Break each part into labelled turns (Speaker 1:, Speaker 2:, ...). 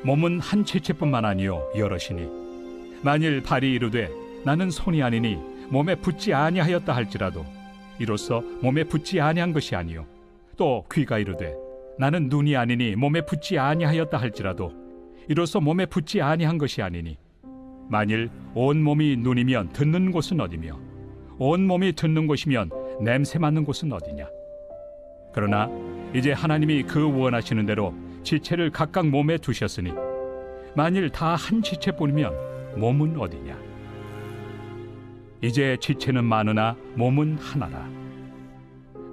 Speaker 1: 몸은 한 지체뿐만 아니요 여럿이니 만일 발이 이르되 나는 손이 아니니 몸에 붙지 아니하였다 할지라도 이로써 몸에 붙지 아니한 것이 아니요 또 귀가 이르되 나는 눈이 아니니 몸에 붙지 아니하였다 할지라도 이로써 몸에 붙지 아니한 것이 아니니 만일 온 몸이 눈이면 듣는 곳은 어디며 온 몸이 듣는 곳이면 냄새 맡는 곳은 어디냐. 그러나 이제 하나님이 그 원하시는 대로 지체를 각각 몸에 두셨으니 만일 다 한 지체뿐이면 몸은 어디냐. 이제 지체는 많으나 몸은 하나라.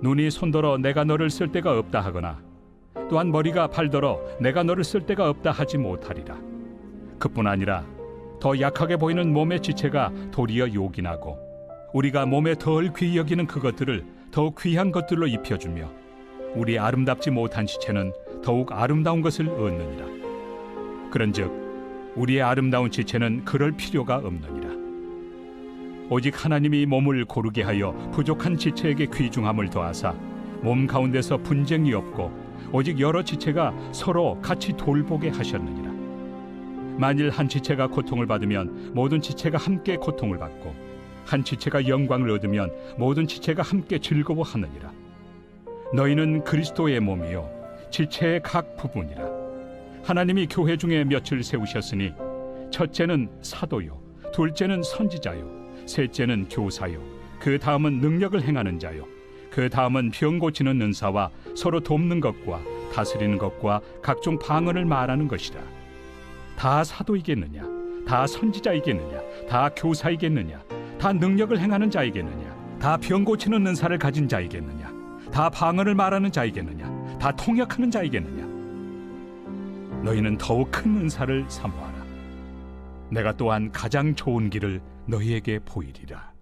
Speaker 1: 눈이 손더러 내가 너를 쓸 데가 없다 하거나 또한 머리가 발더러 내가 너를 쓸 데가 없다 하지 못하리라. 그뿐 아니라 더 약하게 보이는 몸의 지체가 도리어 요긴하고 우리가 몸에 덜 귀히 여기는 그것들을 더욱 귀한 것들로 입혀주며 우리 아름답지 못한 지체는 더욱 아름다운 것을 얻느니라. 그런즉 우리의 아름다운 지체는 그럴 필요가 없느니라. 오직 하나님이 몸을 고르게 하여 부족한 지체에게 귀중함을 더하사 몸 가운데서 분쟁이 없고 오직 여러 지체가 서로 같이 돌보게 하셨느니라. 만일 한 지체가 고통을 받으면 모든 지체가 함께 고통을 받고 한 지체가 영광을 얻으면 모든 지체가 함께 즐거워하느니라. 너희는 그리스도의 몸이요 지체의 각 부분이라. 하나님이 교회 중에 몇을 세우셨으니 첫째는 사도요 둘째는 선지자요 셋째는 교사요 그 다음은 능력을 행하는 자요 그 다음은 병 고치는 은사와 서로 돕는 것과 다스리는 것과 각종 방언을 말하는 것이라. 다 사도이겠느냐 다 선지자이겠느냐 다 교사이겠느냐 다 능력을 행하는 자이겠느냐 다 병 고치는 은사를 가진 자이겠느냐 다 방언을 말하는 자이겠느냐 다 통역하는 자이겠느냐. 너희는 더욱 큰 은사를 사모하라. 내가 또한 가장 좋은 길을 너희에게 보이리라.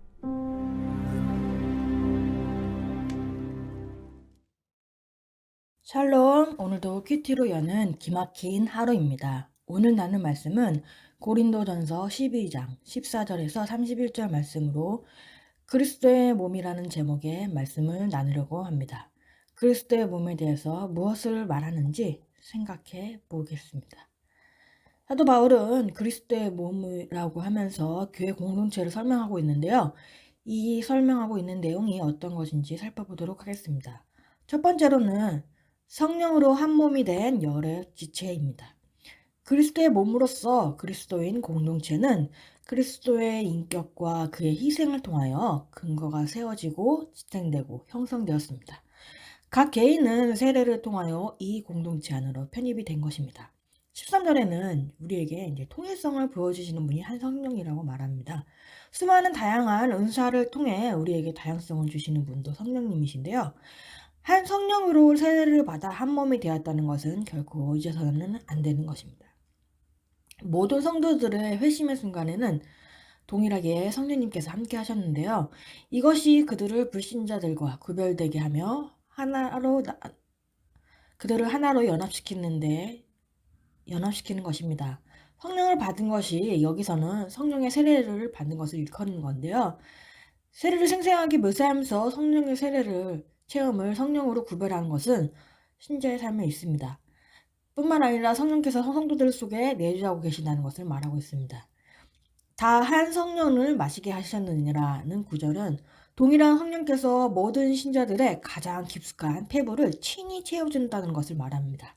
Speaker 2: 샬롬, 오늘도 큐티로 여는 기막힌 하루입니다. 오늘 나눌 말씀은 고린도전서 12장 14절에서 31절 말씀으로 그리스도의 몸이라는 제목의 말씀을 나누려고 합니다. 그리스도의 몸에 대해서 무엇을 말하는지 생각해 보겠습니다. 사도 바울은 그리스도의 몸이라고 하면서 교회 공동체를 설명하고 있는데요. 이 설명하고 있는 내용이 어떤 것인지 살펴보도록 하겠습니다. 첫 번째로는 성령으로 한 몸이 된 여러 지체입니다. 그리스도의 몸으로서 그리스도인 공동체는 그리스도의 인격과 그의 희생을 통하여 근거가 세워지고 지탱되고 형성되었습니다. 각 개인은 세례를 통하여 이 공동체 안으로 편입이 된 것입니다. 13절에는 우리에게 이제 통일성을 보여주시는 분이 한 성령이라고 말합니다. 수많은 다양한 은사를 통해 우리에게 다양성을 주시는 분도 성령님이신데요. 한 성령으로 세례를 받아 한 몸이 되었다는 것은 결코 잊어서는 안 되는 것입니다. 모든 성도들의 회심의 순간에는 동일하게 성령님께서 함께 하셨는데요. 이것이 그들을 불신자들과 구별되게 하며 그들을 하나로 연합시키는 것입니다. 성령을 받은 것이 여기서는 성령의 세례를 받는 것을 일컫는 건데요. 세례를 생생하게 묘사하면서 성령의 세례를 체험을 성령으로 구별하는 것은 신자의 삶에 있습니다. 뿐만 아니라 성령께서 성도들 속에 내주하고 계신다는 것을 말하고 있습니다. 다 한 성령을 마시게 하셨느니라는 구절은 동일한 성령께서 모든 신자들의 가장 깊숙한 폐부를 친히 채워준다는 것을 말합니다.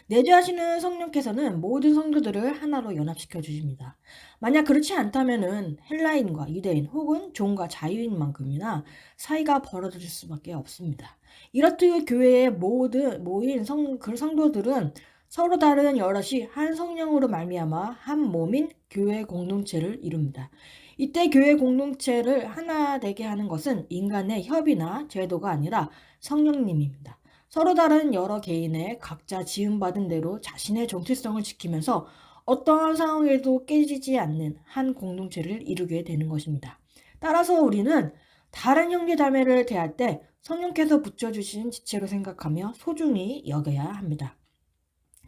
Speaker 2: 내주하시는 성령께서는 모든 성도들을 하나로 연합시켜 주십니다. 만약 그렇지 않다면 헬라인과 유대인 혹은 종과 자유인만큼이나 사이가 벌어질 수밖에 없습니다. 이렇듯 교회에 모인 성도들은 서로 다른 여럿이 한 성령으로 말미암아 한 몸인 교회 공동체를 이룹니다. 이때 교회 공동체를 하나 되게 하는 것은 인간의 협의나 제도가 아니라 성령님입니다. 서로 다른 여러 개인의 각자 지음받은 대로 자신의 정체성을 지키면서 어떠한 상황에도 깨지지 않는 한 공동체를 이루게 되는 것입니다. 따라서 우리는 다른 형제자매를 대할 때 성령께서 붙여주신 지체로 생각하며 소중히 여겨야 합니다.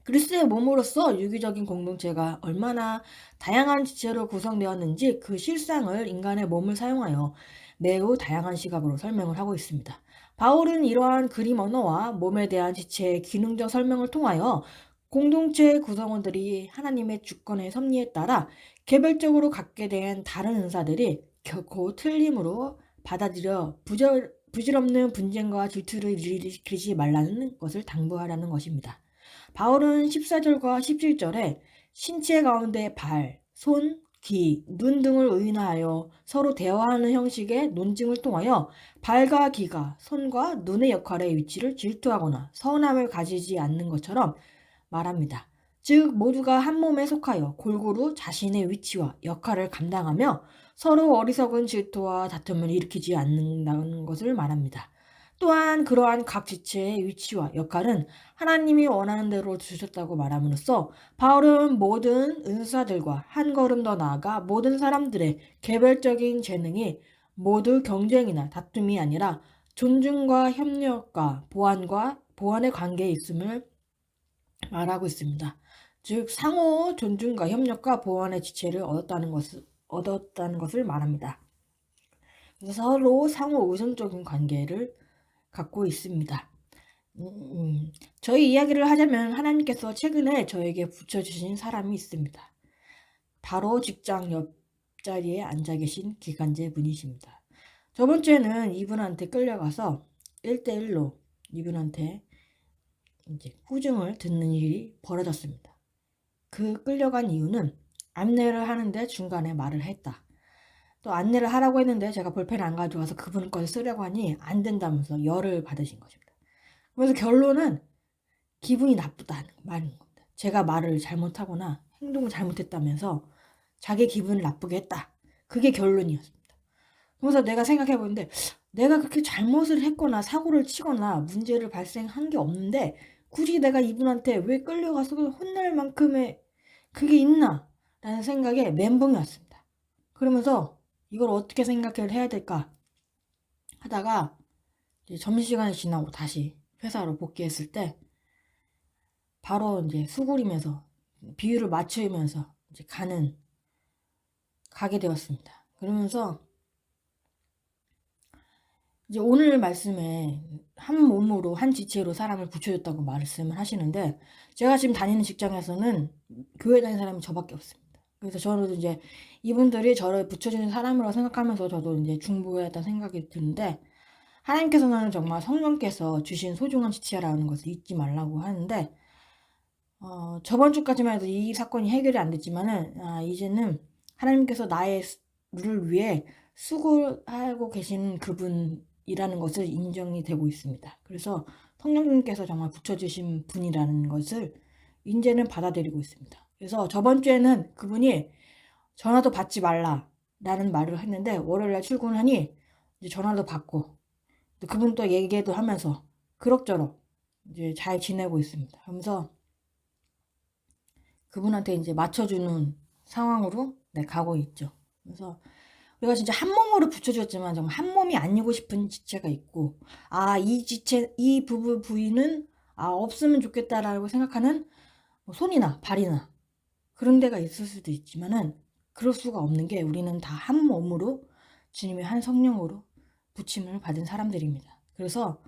Speaker 2: 그리스도의 몸으로서 유기적인 공동체가 얼마나 다양한 지체로 구성되었는지 그 실상을 인간의 몸을 사용하여 매우 다양한 시각으로 설명을 하고 있습니다. 바울은 이러한 그림 언어와 몸에 대한 지체의 기능적 설명을 통하여 공동체 구성원들이 하나님의 주권의 섭리에 따라 개별적으로 갖게 된 다른 은사들이 결코 틀림으로 받아들여 부질없는 분쟁과 질투를 일으키지 말라는 것을 당부하라는 것입니다. 바울은 14절과 17절에 신체 가운데 발, 손, 귀, 눈 등을 의인하여 서로 대화하는 형식의 논증을 통하여 발과 귀가 손과 눈의 역할의 위치를 질투하거나 서운함을 가지지 않는 것처럼 말합니다. 즉 모두가 한 몸에 속하여 골고루 자신의 위치와 역할을 감당하며 서로 어리석은 질투와 다툼을 일으키지 않는다는 것을 말합니다. 또한 그러한 각 지체의 위치와 역할은 하나님이 원하는 대로 주셨다고 말함으로써 바울은 모든 은사들과 한 걸음 더 나아가 모든 사람들의 개별적인 재능이 모두 경쟁이나 다툼이 아니라 존중과 협력과 보완의 관계에 있음을 말하고 있습니다. 즉 상호 존중과 협력과 보완의 지체를 얻었다는 것을 말합니다. 그래서 서로 상호 의존적인 관계를 갖고 있습니다. 저희 이야기를 하자면 하나님께서 최근에 저에게 붙여주신 사람이 있습니다. 바로 직장 옆자리에 앉아 계신 기간제 분이십니다. 저번 주에는 이분한테 끌려가서 1대1로 이분한테 이제 후증을 듣는 일이 벌어졌습니다. 그 끌려간 이유는 안내를 하는데 중간에 말을 했다. 또 안내를 하라고 했는데 제가 볼펜을 안 가져와서 그분 것을 쓰려고 하니 안 된다면서 열을 받으신 것입니다. 그래서 결론은 기분이 나쁘다는 말인 겁니다. 제가 말을 잘못하거나 행동을 잘못했다면서 자기 기분을 나쁘게 했다. 그게 결론이었습니다. 그래서 내가 생각해 보는데 내가 그렇게 잘못을 했거나 사고를 치거나 문제를 발생한 게 없는데 굳이 내가 이분한테 왜 끌려가서 혼날 만큼의 그게 있나? 라는 생각에 멘붕이 왔습니다. 그러면서 이걸 어떻게 생각을 해야 될까 하다가 이제 점심시간이 지나고 다시 회사로 복귀했을 때 바로 이제 수그리면서 비율을 맞추면서 이제 가게 되었습니다. 그러면서 이제 오늘 말씀에 한 몸으로 한 지체로 사람을 붙여줬다고 말씀을 하시는데 제가 지금 다니는 직장에서는 교회 다니는 사람이 저밖에 없습니다. 그래서 저는 이제 이분들이 저를 붙여주는 사람이라고 생각하면서 저도 이제 중보했다는 생각이 드는데 하나님께서는 정말 성령께서 주신 소중한 지체라는 것을 잊지 말라고 하는데 저번 주까지만 해도 이 사건이 해결이 안 됐지만은 이제는 하나님께서 나를 위해 수고하고 계신 그분이라는 것을 인정이 되고 있습니다. 그래서 성령님께서 정말 붙여주신 분이라는 것을 이제는 받아들이고 있습니다. 그래서 저번 주에는 그분이 전화도 받지 말라라는 말을 했는데 월요일날 출근을 하니 이제 전화도 받고 그분도 얘기도 하면서 그럭저럭 이제 잘 지내고 있습니다. 하면서 그분한테 이제 맞춰주는 상황으로 가고 있죠. 그래서 우리가 진짜 한 몸으로 붙여줬지만 정말 한 몸이 아니고 싶은 지체가 있고 이 부위는 없으면 좋겠다라고 생각하는 손이나 발이나 그런 데가 있을 수도 있지만은 그럴 수가 없는 게 우리는 다 한 몸으로 주님의 한 성령으로 부침을 받은 사람들입니다. 그래서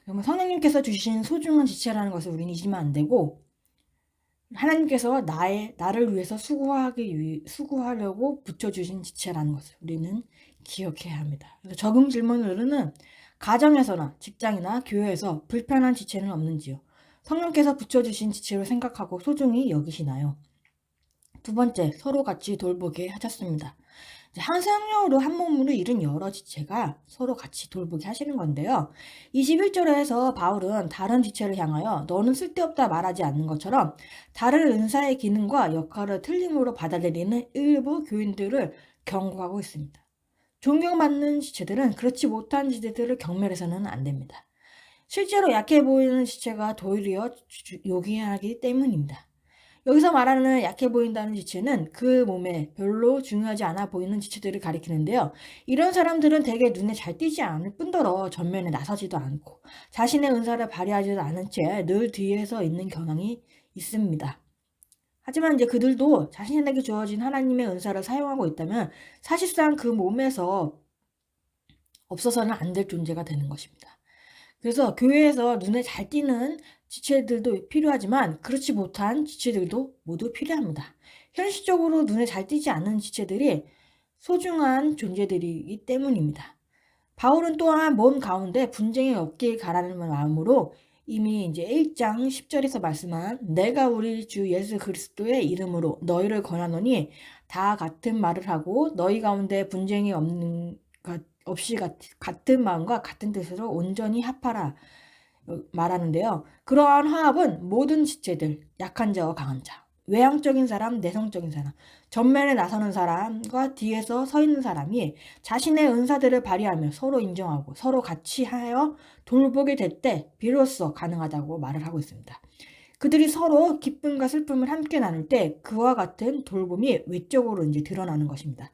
Speaker 2: 정말 성령님께서 주신 소중한 지체라는 것을 우리는 잊으면 안 되고 하나님께서 나를 위해서 수고하려고 붙여주신 지체라는 것을 우리는 기억해야 합니다. 그래서 적응 질문으로는 가정에서나 직장이나 교회에서 불편한 지체는 없는지요? 성령께서 붙여주신 지체로 생각하고 소중히 여기시나요? 두 번째, 서로 같이 돌보게 하셨습니다. 한 성령으로 한 몸으로 이룬 여러 지체가 서로 같이 돌보게 하시는 건데요. 21절에서 바울은 다른 지체를 향하여 너는 쓸데없다 말하지 않는 것처럼 다른 은사의 기능과 역할을 틀림으로 받아들이는 일부 교인들을 경고하고 있습니다. 존경받는 지체들은 그렇지 못한 지체들을 경멸해서는 안 됩니다. 실제로 약해 보이는 지체가 도리어 요기하기 때문입니다. 여기서 말하는 약해 보인다는 지체는 그 몸에 별로 중요하지 않아 보이는 지체들을 가리키는데요. 이런 사람들은 대개 눈에 잘 띄지 않을 뿐더러 전면에 나서지도 않고 자신의 은사를 발휘하지도 않은 채 늘 뒤에서 있는 경향이 있습니다. 하지만 이제 그들도 자신에게 주어진 하나님의 은사를 사용하고 있다면 사실상 그 몸에서 없어서는 안 될 존재가 되는 것입니다. 그래서 교회에서 눈에 잘 띄는 지체들도 필요하지만 그렇지 못한 지체들도 모두 필요합니다. 현실적으로 눈에 잘 띄지 않는 지체들이 소중한 존재들이기 때문입니다. 바울은 또한 몸 가운데 분쟁이 없길 가라는 마음으로 이미 이제 1장 10절에서 말씀한 내가 우리 주 예수 그리스도의 이름으로 너희를 권하노니 다 같은 말을 하고 너희 가운데 분쟁이 없이 같은 마음과 같은 뜻으로 온전히 합하라 말하는데요. 그러한 화합은 모든 지체들, 약한 자와 강한 자, 외향적인 사람, 내성적인 사람, 전면에 나서는 사람과 뒤에서 서 있는 사람이 자신의 은사들을 발휘하며 서로 인정하고 서로 같이 하여 돌보게 될 때 비로소 가능하다고 말을 하고 있습니다. 그들이 서로 기쁨과 슬픔을 함께 나눌 때 그와 같은 돌봄이 외적으로 이제 드러나는 것입니다.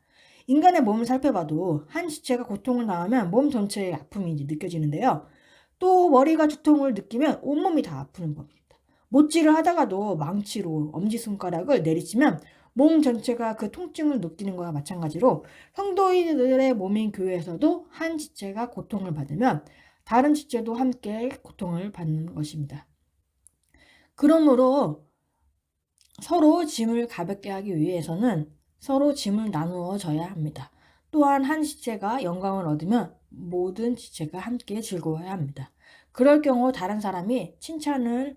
Speaker 2: 인간의 몸을 살펴봐도 한 지체가 고통을 당하면 몸 전체의 아픔이 이제 느껴지는데요. 또 머리가 두통을 느끼면 온몸이 다 아프는 법입니다. 못질을 하다가도 망치로 엄지손가락을 내리치면 몸 전체가 그 통증을 느끼는 것과 마찬가지로 성도인들의 몸인 교회에서도 한 지체가 고통을 받으면 다른 지체도 함께 고통을 받는 것입니다. 그러므로 서로 짐을 가볍게 하기 위해서는 서로 짐을 나누어 줘야 합니다. 또한 한 지체가 영광을 얻으면 모든 지체가 함께 즐거워해야 합니다. 그럴 경우 다른 사람이 칭찬이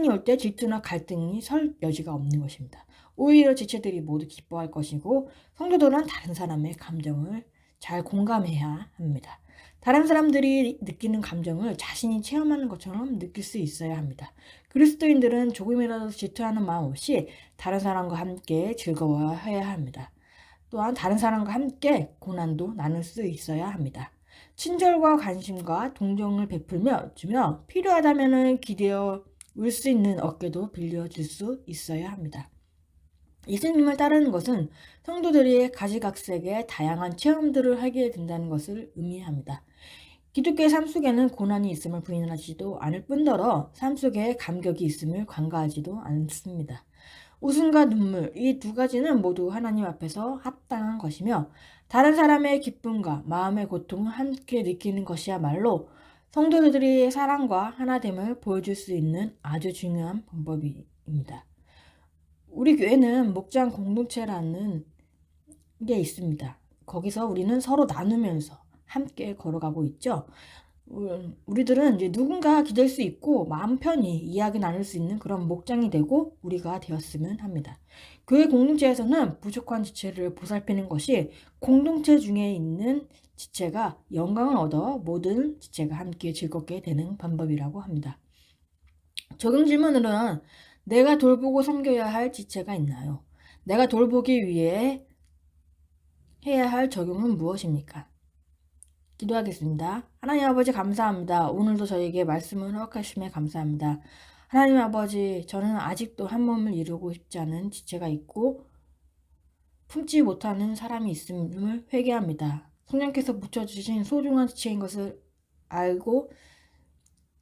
Speaker 2: 올 때 질투나 갈등이 설 여지가 없는 것입니다. 오히려 지체들이 모두 기뻐할 것이고 성도들은 다른 사람의 감정을 잘 공감해야 합니다. 다른 사람들이 느끼는 감정을 자신이 체험하는 것처럼 느낄 수 있어야 합니다. 그리스도인들은 조금이라도 질투하는 마음 없이 다른 사람과 함께 즐거워해야 합니다. 또한 다른 사람과 함께 고난도 나눌 수 있어야 합니다. 친절과 관심과 동정을 베풀며 주며 필요하다면 기대어 울 수 있는 어깨도 빌려줄 수 있어야 합니다. 예수님을 따르는 것은 성도들이 가지각색의 다양한 체험들을 하게 된다는 것을 의미합니다. 기독교의 삶 속에는 고난이 있음을 부인하지도 않을 뿐더러 삶 속에 감격이 있음을 간과하지도 않습니다. 웃음과 눈물, 이 두 가지는 모두 하나님 앞에서 합당한 것이며 다른 사람의 기쁨과 마음의 고통을 함께 느끼는 것이야말로 성도들이 사랑과 하나됨을 보여줄 수 있는 아주 중요한 방법입니다. 우리 교회는 목장 공동체라는 게 있습니다. 거기서 우리는 서로 나누면서 함께 걸어가고 있죠. 우리들은 이제 누군가 기댈 수 있고 마음 편히 이야기 나눌 수 있는 그런 목장이 되고 우리가 되었으면 합니다. 교회 공동체에서는 부족한 지체를 보살피는 것이 공동체 중에 있는 지체가 영광을 얻어 모든 지체가 함께 즐겁게 되는 방법이라고 합니다. 적용 질문으로는 내가 돌보고 섬겨야 할 지체가 있나요? 내가 돌보기 위해 해야 할 적용은 무엇입니까? 기도하겠습니다. 하나님 아버지 감사합니다. 오늘도 저에게 말씀을 허락하심에 감사합니다. 하나님 아버지, 저는 아직도 한 몸을 이루고 싶지 않은 지체가 있고 품지 못하는 사람이 있음을 회개합니다. 성령께서 붙여주신 소중한 지체인 것을 알고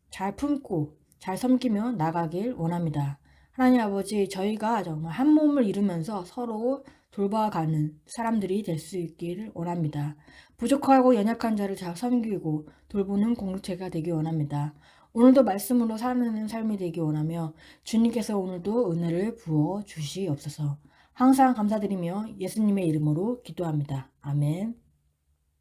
Speaker 2: 잘 품고 잘 섬기며 나가길 원합니다. 하나님 아버지, 저희가 정말 한 몸을 이루면서 서로 돌봐가는 사람들이 될 수 있기를 원합니다. 부족하고 연약한 자를 잘 섬기고 돌보는 공동체가 되기 원합니다. 오늘도 말씀으로 사는 삶이 되기 원하며 주님께서 오늘도 은혜를 부어 주시옵소서. 항상 감사드리며 예수님의 이름으로 기도합니다. 아멘.